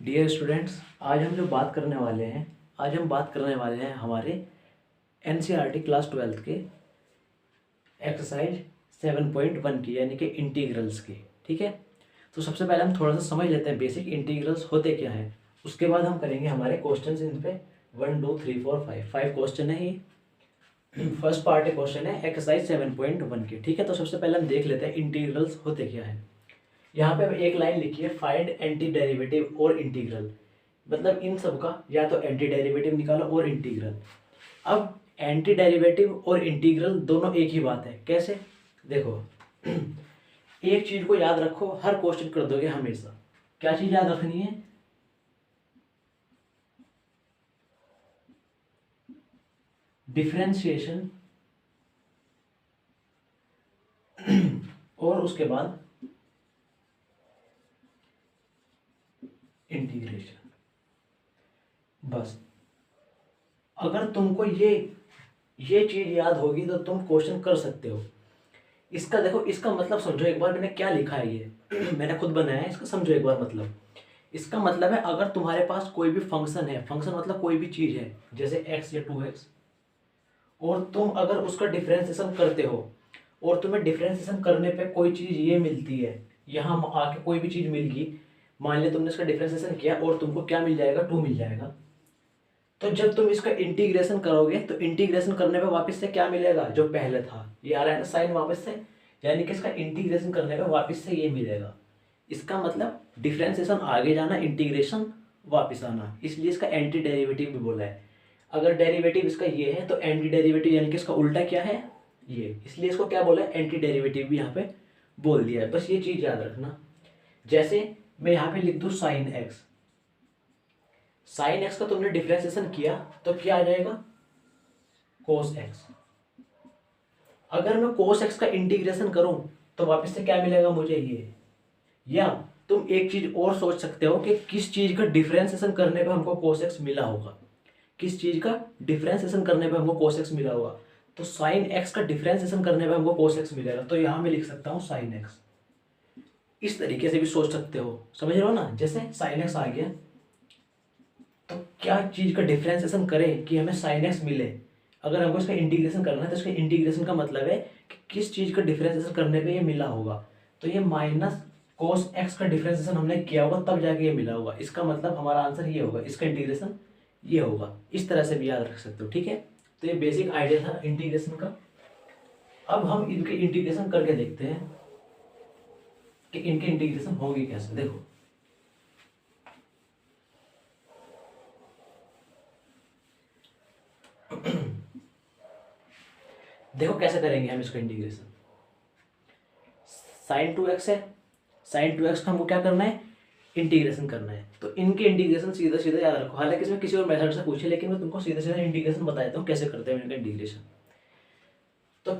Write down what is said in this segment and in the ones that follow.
Dear students, आज हम बात करने वाले हैं हमारे एनसीईआरटी क्लास 12th के एक्सरसाइज 7.1 की, यानी कि इंटीग्रल्स की। ठीक है, तो सबसे पहले हम थोड़ा सा समझ लेते हैं बेसिक इंटीग्रल्स होते क्या हैं। उसके बाद हम करेंगे हमारे क्वेश्चंस इन पे 1 2 3 4 5 क्वेश्चन है ये। फर्स्ट पार्ट क्वेश्चन है एक्सरसाइज 7.1 की। ठीक है, तो सबसे पहले हम देख लेते हैं इंटीग्रल्स होते क्या हैं। यहाँ पे एक लाइन लिखी है, फाइंड एंटी डेरिवेटिव और इंटीग्रल। मतलब इन सब का या तो एंटी डेरिवेटिव निकालो और इंटीग्रल। अब एंटी डेरिवेटिव और इंटीग्रल दोनों एक ही बात है। कैसे? देखो, एक चीज को याद रखो, हर क्वेश्चन कर दोगे हमेशा। क्या चीज याद रखनी है? डिफरेंशिएशन और उसके बाद इंटीग्रेशन। बस, अगर तुमको ये चीज याद होगी तो तुम क्वेश्चन कर सकते हो। इसका देखो, इसका मतलब समझो एक बार, मैंने क्या लिखा है ये मैंने खुद बनाया है। इसका समझो एक बार मतलब। इसका मतलब है, अगर तुम्हारे पास कोई भी फंक्शन है, फंक्शन मतलब कोई भी चीज है, जैसे x या 2x, और तुम अगर उसका डिफरेंशिएशन करते हो और तुम्हें डिफरेंशिएशन करने पे कोई चीज ये मिलती है, यहाँ आके कोई भी चीज मिल गई, मान लिया तुमने इसका डिफरेंशिएशन किया और तुमको क्या मिल जाएगा? 2 मिल जाएगा। तो जब तुम इसका इंटीग्रेशन करोगे तो इंटीग्रेशन करने पे वापस से क्या मिलेगा? जो पहले था, ये आ रहा है ना साइन वापस से, यानी कि इसका इंटीग्रेशन करने पे वापस से ये मिलेगा। इसका मतलब डिफरेंशिएशन आगे जाना, इंटीग्रेशन वापस आना, इसलिए इसका एंटी डेरिवेटिव भी बोला है। अगर डेरिवेटिव इसका ये है तो एंटी डेरिवेटिव यानी कि इसका उल्टा क्या है? ये, इसलिए इसको क्या बोला है? एंटी डेरिवेटिव भी यहाँ पे बोल दिया है। बस ये चीज याद रखना। जैसे मैं यहाँ पे लिख दूँ साइन एक्स, साइन एक्स का तुमने डिफरेंशिएशन किया तो क्या आ जाएगा? Cos x. अगर मैं कोस एक्स का इंटीग्रेशन करूं तो वापस से क्या मिलेगा मुझे? ये। या तुम एक चीज और सोच सकते हो कि किस चीज का डिफरेंशिएशन करने पे हमको कोस एक्स मिला होगा। किस चीज का डिफरेंशिएशन करने पे हमको कोस एक्स मिला होगा? तो साइन एक्स का डिफरेंशिएशन करने पे हमको कोस एक्स मिलेगा, तो यहां मैं लिख सकता हूं साइन एक्स। इस तरीके से भी सोच सकते हो, समझ रहे हो ना? जैसे साइन एक्स आ गया तो क्या चीज का डिफरेंशिएशन करें कि हमें साइन एक्स मिले। अगर हमको इसका इंटीग्रेशन करना है तो इसका इंटीग्रेशन का मतलब है कि किस चीज का डिफरेंशिएशन करने पे ये मिला होगा। तो ये माइनस कोस एक्स का डिफरेंशिएशन हमने किया होगा तब जाके ये मिला होगा। इसका मतलब हमारा आंसर ये होगा, इसका इंटीग्रेशन ये होगा। इस तरह से भी याद रख सकते हो। ठीक है, तो ये बेसिक आइडिया था इंटीग्रेशन का। अब हम इनके इंटीग्रेशन करके देखते हैं कि इनके इंटीग्रेशन होंगे कैसे। देखो, देखो कैसे करेंगे हम इसका इंटीग्रेशन। साइन 2x है, साइन 2x का हमको क्या करना है? इंटीग्रेशन करना है। तो इनके इंटीग्रेशन सीधा सीधा याद रखो। हालांकि इसमें किसी और मेथड से पूछे, लेकिन मैं तुमको सीधा सीधा इंटीग्रेशन बता देता हूँ कैसे करते हैं इनका इंटीग्रेशन। तो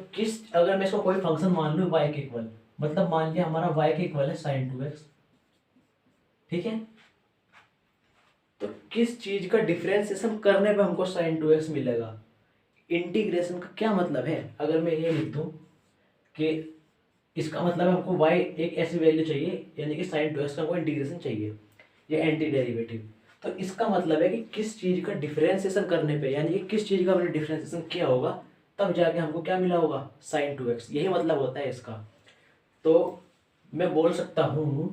अगर मैं इसको कोई फंक्शन मान लूँ y के इक्वल, मतलब मान लिया हमारा y के इक्वल है साइन 2x। ठीक है, तो किस चीज का डिफरेंशिएशन करने पे हमको साइन 2x मिलेगा? इंटीग्रेशन का क्या मतलब है? अगर मैं ये लिख दूं कि इसका मतलब हमको y एक ऐसी वैल्यू चाहिए, यानी कि साइन 2x का हमको इंटीग्रेशन चाहिए, ये एंटी डेरिवेटिव। तो इसका मतलब है कि किस चीज का डिफरेंशिएशन करने पे, यानी कि किस चीज का हमने डिफरेंशिएशन किया होगा तब जाके हमको क्या मिला होगा? Sign 2x। यही मतलब होता है इसका। तो मैं बोल सकता हूं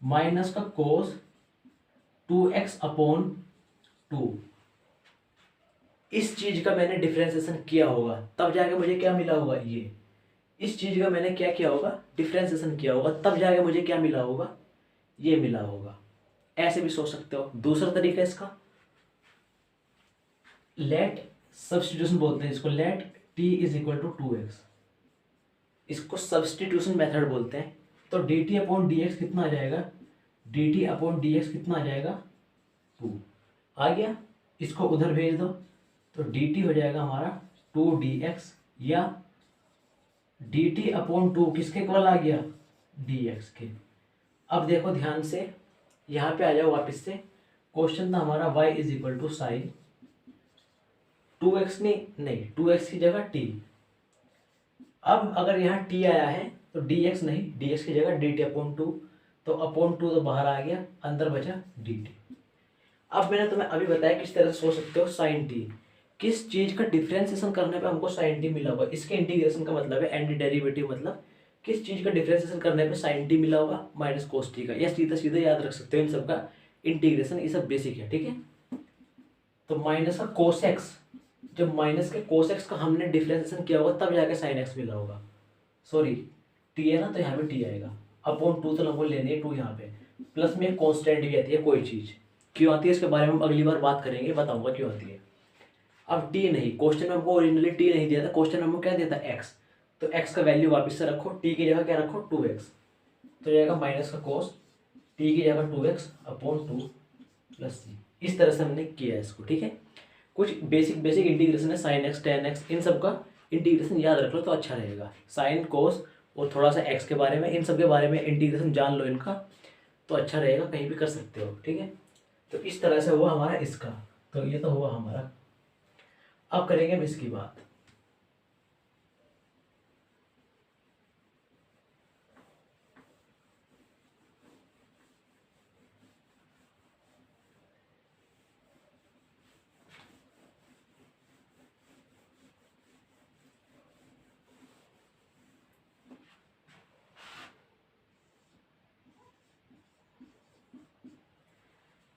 माइनस का कोस 2x अपॉन 2, इस चीज का मैंने डिफरेंशिएशन किया होगा तब जाके मुझे क्या मिला होगा? ये। इस चीज का मैंने क्या किया होगा? डिफरेंशिएशन किया होगा, तब जाके मुझे क्या मिला होगा? ये मिला होगा। ऐसे भी सोच सकते हो। दूसरा तरीका इसका, लेट सब्स्टिट्यूशन बोलते हैं इसको। Let t is equal to 2x, इसको सब्स्टिट्यूशन मेथड बोलते हैं। तो dt अपॉन डी एक्स कितना आ जाएगा? dt अपॉन डी एक्स कितना आ जाएगा? 2 आ गया। इसको उधर भेज दो तो dt हो जाएगा हमारा 2dx, या dt अपॉन 2 किसके इक्वल आ गया? dx के। अब देखो ध्यान से, यहाँ पे आ जाओ वापस से। क्वेश्चन था हमारा y is equal to sine 2x, नहीं 2x की जगह t। अब अगर यहाँ t आया है तो dx नहीं, dx की जगह dt अपॉन 2। तो अपॉन 2 तो बाहर आ गया, अंदर बचा dt। अब मैंने तुम्हें अभी बताया किस तरह से सोच सकते हो साइन टी। किस चीज का डिफरेंशिएशन करने पे हमको साइन टी मिला होगा, इसके इंटीग्रेशन का मतलब है एंटी डेरिवेटिव, मतलब किस चीज का डिफरेंशिएशन करने पे साइन टी मिला होगा माइनस कोस टी का। या सीधा सीधा याद रख सकते हो इन सबका इंटीग्रेशन, ये सब बेसिक है, ठीक है। तो माइनस का कोस एक्स, जब माइनस के कोस एक्स का हमने डिफरेंशिएशन किया होगा तब जाके साइन एक्स मिला होगा। सॉरी टी है ना, तो यहाँ पे टी आएगा, अपॉन 2 तो हमको लेनी है 2 यहाँ पे, प्लस में कॉन्स्टेंट भी आती है कोई चीज़, क्यों आती है इसके बारे में हम अगली बार बात करेंगे, बताऊंगा क्यों आती है। अब टी नहीं, क्वेश्चन में हमको ओरिजिनली टी नहीं दिया था, क्वेश्चन में हमको क्या दिया था एक्स, तो एक्स का वैल्यू वापस से रखो, टी की जगह क्या रखो 2x, तो जाएगा माइनस का कोस टी की जगह 2x अपॉन 2 प्लस सी। इस तरह से हमने किया है इसको, ठीक है। कुछ बेसिक बेसिक इंटीग्रेशन है, साइन एक्स टेन एक्स, इन सब का इंटीग्रेशन याद रख लो तो अच्छा रहेगा। साइन कोस और थोड़ा सा एक्स के बारे में, इन सब के बारे में इंटीग्रेशन जान लो इनका, तो अच्छा रहेगा, कहीं भी कर सकते हो, ठीक है। तो इस तरह से हुआ हमारा इसका, तो ये तो हुआ हमारा। अब करेंगे हम इसकी बात।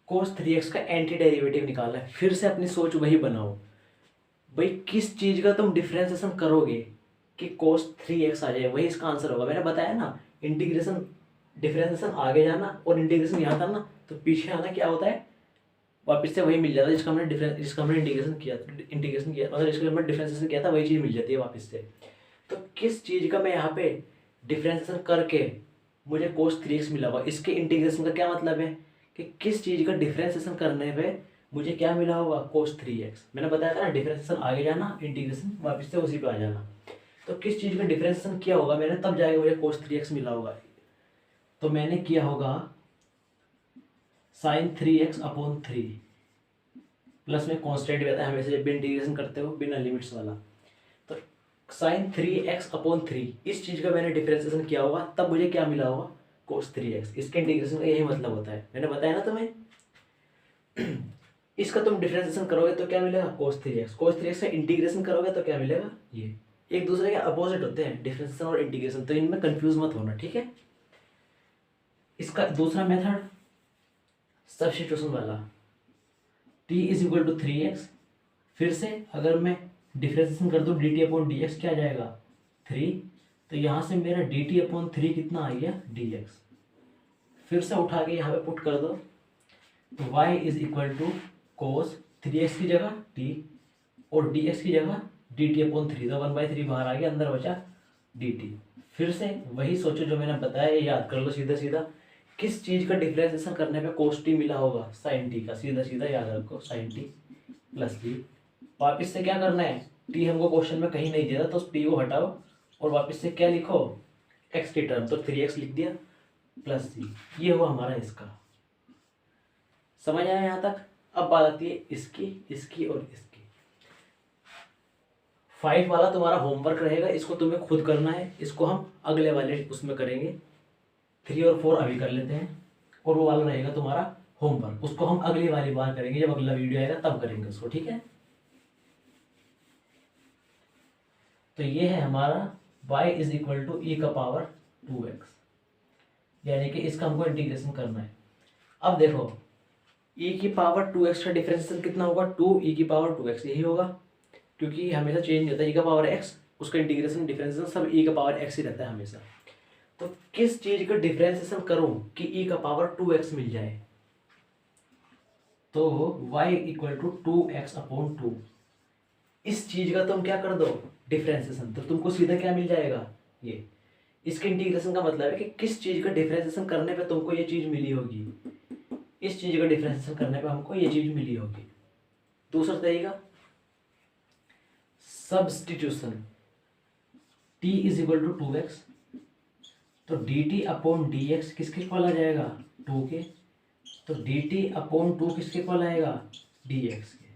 कोस 3x का एंटी डेरिवेटिव निकालना है, फिर से अपनी सोच वही बनाओ भाई, किस चीज का तुम डिफरेंशिएशन करोगे कि कोस 3x आ जाए, वही इसका आंसर होगा। मैंने बताया ना, इंटीग्रेशन डिफरेंशिएशन आगे जाना और इंटीग्रेशन यहाँ करना, तो पीछे आना क्या होता है, वापस से वही मिल जाता है जिसका हमने इंटीग्रेशन किया मतलब जिसका हमने डिफरेंशिएशन किया था, वही चीज़ मिल जाती है वापस से। तो किस चीज़ का मैं यहाँ पे डिफरेंशिएशन करके मुझे कोस 3x मिला हुआ, इसके इंटीग्रेशन का क्या मतलब है कि किस चीज़ का डिफरेंशिएशन करने पे मुझे क्या मिला होगा कोस 3x। मैंने बताया था ना, डिफरेंशिएशन आगे जाना, इंटीग्रेशन वापस से उसी पे आ जाना। तो किस चीज़ का डिफरेंशिएशन किया होगा मैंने, तब जाएगा मुझे कोस 3x मिला होगा। तो मैंने किया होगा साइन 3x अपॉन 3 प्लस में कॉन्स्टेंट भी आता है हमेशा जब भी इंटीग्रेशन करते हो बिना लिमिट्स वाला। तो साइन 3x अपॉन 3, इस चीज़ का मैंने डिफरेंशिएशन किया होगा, तब मुझे क्या मिला होगा कोस 3x। इसके इंटीग्रेशन का यही मतलब होता है, मैंने बताया ना तुम्हें। इसका तुम डिफरेंशिएशन करोगे तो क्या मिलेगा कोस 3x, कोस 3x का इंटीग्रेशन करोगे तो क्या मिलेगा, ये एक दूसरे के अपोजिट होते हैं डिफरेंशिएशन और इंटीग्रेशन, तो इनमें कंफ्यूज मत होना, ठीक है। इसका दूसरा मेथड सब्स्टिट्यूशन वाला, t is equal to 3x, फिर से अगर मैं डिफरेंशिएशन कर दूँ dt अपॉन dx क्या जाएगा 3, तो यहाँ से मेरा dt अपॉन 3 कितना आ गया dx, फिर से उठा के यहाँ पे पुट कर दो, तो y is equal to cos 3x की जगह t और dx की जगह dt अपॉन 3, तो 1/3 बाहर आ गया, अंदर बचा dt। फिर से वही सोचो जो मैंने बताया, ये याद कर लो सीधा सीधा, किस चीज़ का डिफरेंशिएशन करने पे कोस टी मिला होगा साइन टी का, सीधा सीधा याद रखो साइन टी प्लस टी। वापस से क्या करना है, टी हमको क्वेश्चन में कहीं नहीं दिया था, तो उस टी को हटाओ और वापस से क्या लिखो एक्स की टर्म, तो 3x लिख दिया प्लस सी, ये हुआ हमारा इसका। समझ आया यहाँ तक। अब बात आती है इसकी, इसकी और इसकी। 5 वाला तुम्हारा होमवर्क रहेगा, इसको तुम्हें खुद करना है, इसको हम अगले वाले उसमें करेंगे। 3 और 4 अभी कर लेते हैं, और वो वाला रहेगा तुम्हारा होमवर्क, उसको हम अगली वाली बार करेंगे, जब अगला वीडियो आएगा तब करेंगे उसको, ठीक है। तो ये है हमारा y इज इक्वल टू ई का पावर 2x, यानी कि इसका हमको इंटीग्रेशन करना है। अब देखो e की पावर 2x का डिफरेंशिएशन कितना होगा, 2e की पावर 2x, यही होगा, क्योंकि हमेशा चेंज नहीं होता, e का पावर x, उसका इंटीग्रेशन डिफरेंशिएशन सब e का पावर x ही रहता है हमेशा। तो किस चीज का डिफरेंशिएशन करूं कि e का पावर 2x मिल जाए, तो y equal to 2x upon 2, इस चीज का तुम क्या कर दो डिफरेंशिएशन, तो तुमको सीधा क्या मिल जाएगा ये। इसके इंटीग्रेशन का मतलब है कि किस चीज का डिफरेंशिएशन करने पे तुमको ये चीज मिली होगी, इस चीज का डिफरेंशिएशन करने पे हमको ये चीज मिली होगी। दूसरा तरीका substitution, t is equal to 2x, तो dt अपॉन dx किसके इक्वल आ जाएगा 2 के, तो dt अपॉन 2 किसके इक्वल आएगा dx के,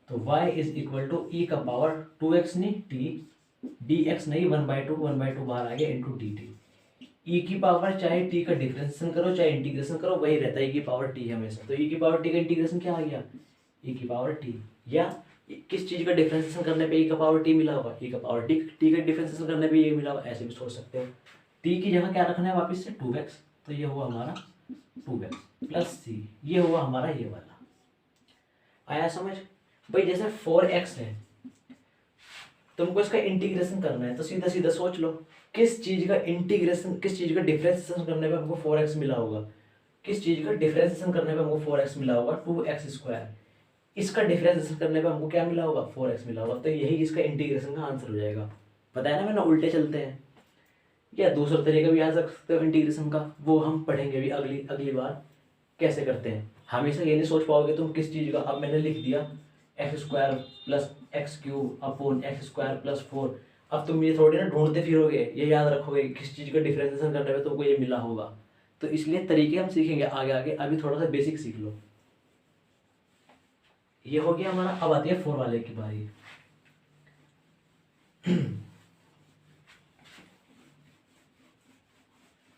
तो y is equal to e का पावर 2x नहीं t, dx नहीं 1/2 बाहर आ गया इंटू dt। ई की पावर चाहे टी का डिफरेंशिएशन करो चाहे इंटीग्रेशन करो वही रहता है, ई की पावर टी हमेशा। तो ई की पावर टी का इंटीग्रेशन क्या आ गया, ई की पावर टी। या किस चीज़ का डिफरेंशिएशन करने पे ई का पावर टी मिला होगा, ई का पावर टी, टी का डिफरेंशिएशन करने पे ये मिला होगा, ऐसे भी सोच सकते हो। टी की जगह क्या रखना है वापस से 2x, तो ये हुआ हमारा 2x प्लस सी, ये हुआ हमारा ये वाला। आया समझ भाई? जैसे 4x है, तुमको इसका इंटीग्रेशन करना है तो सीधा सीधा सोच लो किस चीज का इंटीग्रेशन, किस चीज का डिफरेंशिएशन करने पे हमको 4x मिला होगा, किस चीज का डिफरेंशिएशन करने पे हमको 4x मिला होगा, 2x²। इसका डिफरेंशिएशन करने पे हमको क्या मिला होगा, 4x मिला होगा। तो यही इसका इंटीग्रेशन का आंसर हो जाएगा। बताया ना मैंने, उल्टे चलते हैं। या दूसरा तरीका भी आ सकते हो इंटीग्रेशन का, वो हम पढ़ेंगे भी अगली बार कैसे करते हैं। हमेशा ये नहीं सोच पाओगे तुम किस चीज़ का। अब मैंने लिख दिया x² plus x³ upon x² plus 4। अब तुम ये थोड़ी ना ढूंढते फिरोगे, ये याद रखोगे किस चीज़ का डिफरेंशिएशन करने में तुमको ये मिला होगा। तो इसलिए तरीके हम सीखेंगे आगे आगे, अभी थोड़ा सा बेसिक सीख लो। ये हो गया हमारा। अब आती है 4 वाले की बारी।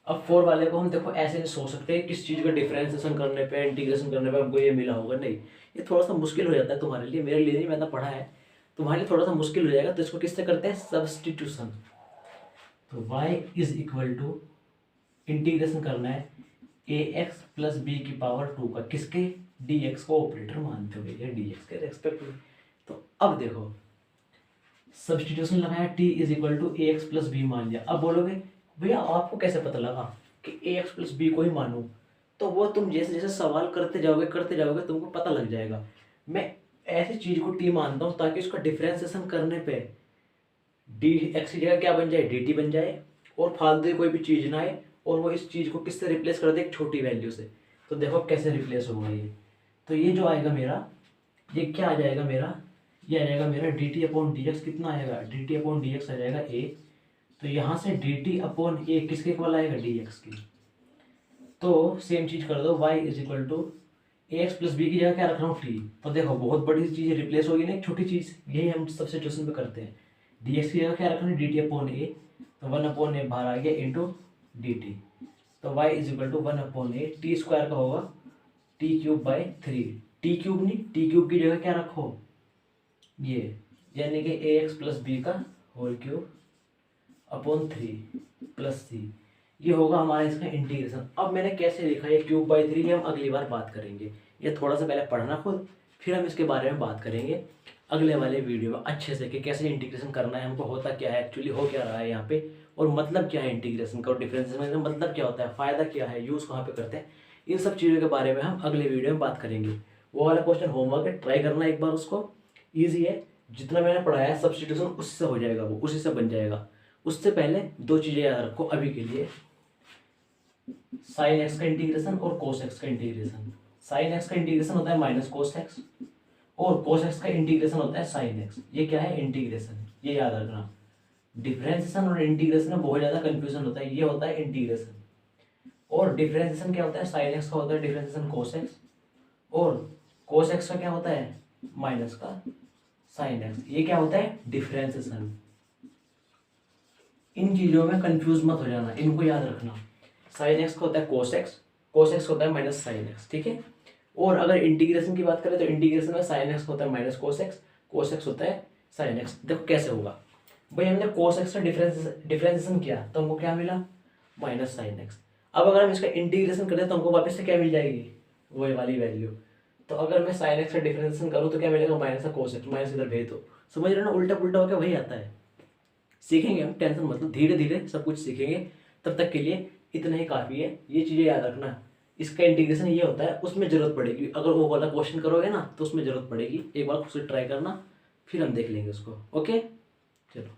अब 4 वाले को हम देखो ऐसे नहीं सोच सकते किस चीज़ का डिफरेंशिएशन करने पे, इंटीग्रेशन करने पे हमको ये मिला होगा, नहीं। ये थोड़ा सा मुश्किल हो जाता है तुम्हारे लिए, मेरे लिए नहीं, मैंने पढ़ा है, तुम्हारे लिए थोड़ा सा मुश्किल हो जाएगा। तो इसको किससे करते हैं, सब्सटीट्यूशन। तो y is equal to integration करना है ax प्लस बी की पावर 2 का, किसके, dx को ऑपरेटर मानते हुए या dx के रेस्पेक्ट में। तो अब देखो सब्सटीट्यूशन लगाया, t is equal to ax plus b मान लिया। अब बोलोगे भैया आपको कैसे पता लगा कि ax प्लस बी को ही मानूं? तो वो तुम जैसे जैसे सवाल करते जाओगे तुमको पता लग जाएगा। मैं ऐसी चीज को t मानता हूँ ताकि उसका डिफरेंशिएशन करने पे dx की जगह क्या बन जाए, dt बन जाए, और फालतू की कोई भी चीज ना आए, और वो इस चीज को किससे रिप्लेस कर दे, एक छोटी वैल्यू से। तो देखो कैसे रिप्लेस होगा ये। तो ये जो आएगा मेरा, ये क्या आ जाएगा मेरा, ये आ जाएगा मेरा dt अपॉन dx। कितना आएगा, dt अपॉन dx आ जाएगा a। तो यहाँ से dt अपॉन ए किसके इक्वल आएगा, dx की। तो सेम चीज कर दो, y is equal to ax plus b की जगह क्या रख रहा हूँ, t। तो देखो बहुत बड़ी चीज रिप्लेस होगी ना एक छोटी चीज, यही हम सब्स्टिट्यूशन पे करते हैं। dx की जगह क्या रखना है, dt अपॉन ए। तो 1 अपॉन ए बाहर आ गया इंटू dt। तो y is equal to 1 upon a, t square का होगा t³/3। t³ नहीं, t³ की जगह क्या रखो, ये, यानी कि ax प्लस बी का होल क्यूब अपॉन 3 प्लस सी। ये होगा हमारा इसका इंटीग्रेशन। अब मैंने कैसे लिखा ये ³/3, ये हम अगली बार बात करेंगे। ये थोड़ा सा पहले पढ़ना खुद, फिर हम इसके बारे में बात करेंगे अगले वाले वीडियो में अच्छे से कि कैसे इंटीग्रेशन करना है, हमको होता क्या है, एक्चुअली हो क्या रहा है यहाँ पे, और मतलब क्या है इंटीग्रेशन का, और डिफरेंशिएशन का मतलब क्या होता है, फ़ायदा क्या है, यूज़ कहाँ पे करते हैं। इन सब चीज़ों के बारे में हम अगले वीडियो में बात करेंगे। वो वाला क्वेश्चन होमवर्क है, ट्राई करना एक बार उसको, ईजी है। जितना मैंने पढ़ाया है सब्स्टिट्यूशन उससे हो जाएगा, वो उसी से बन जाएगा। उससे पहले 2 चीज़ें याद रखो अभी के लिए, साइन एक्स का इंटीग्रेशन और कोस एक्स का इंटीग्रेशन। साइन एक्स का इंटीग्रेशन होता है माइनस कोस एक्स, और कोस एक्स का इंटीग्रेशन होता है साइन एक्स। ये क्या है, इंटीग्रेशन, ये याद रखना। डिफरेंशिएशन और इंटीग्रेशन में बहुत ज़्यादा कंफ्यूजन होता है। ये होता है इंटीग्रेशन, और डिफरेंशिएशन क्या होता है, साइन एक्स का होता है डिफरेंशिएशन कोस एक्स, और कोस एक्स का क्या होता है, माइनस का साइन एक्स। ये क्या होता है, डिफरेंशिएशन। इन चीज़ों में कंफ्यूज मत हो जाना, इनको याद रखना। साइन एक्स का होता है कोस एक्स, कोस एक्स होता है माइनस साइन एक्स, ठीक है। और अगर इंटीग्रेशन की बात करें तो इंटीग्रेशन में साइन एक्स होता है माइनस कोस एक्स होता है साइन एक्स। देखो कैसे होगा भाई, हमने कोस एक्स का डिफरेंशिएशन किया तो हमको क्या मिला, माइनस साइन एक्स। अब अगर हम इसका इंटीग्रेशन करें तो हमको वापस से क्या मिल जाएगी, वही वाली वैल्यू। तो अगर मैं साइन एक्स का डिफरेंशिएशन करूँ तो क्या मिलेगा, माइनस का कोस एक्स, माइनस इधर भेज दो। समझ रहे हो ना, उल्टा पुल्टा होकर वही आता है। सीखेंगे हम, टेंशन मतलब, धीरे धीरे सब कुछ सीखेंगे। तब तक के लिए इतना ही काफ़ी है। ये चीज़ें याद रखना, इसका इंटीग्रेशन ये होता है, उसमें ज़रूरत पड़ेगी। अगर वो वाला क्वेश्चन करोगे ना तो उसमें ज़रूरत पड़ेगी। एक बार खुद से ट्राई करना, फिर हम देख लेंगे उसको। ओके, चलो।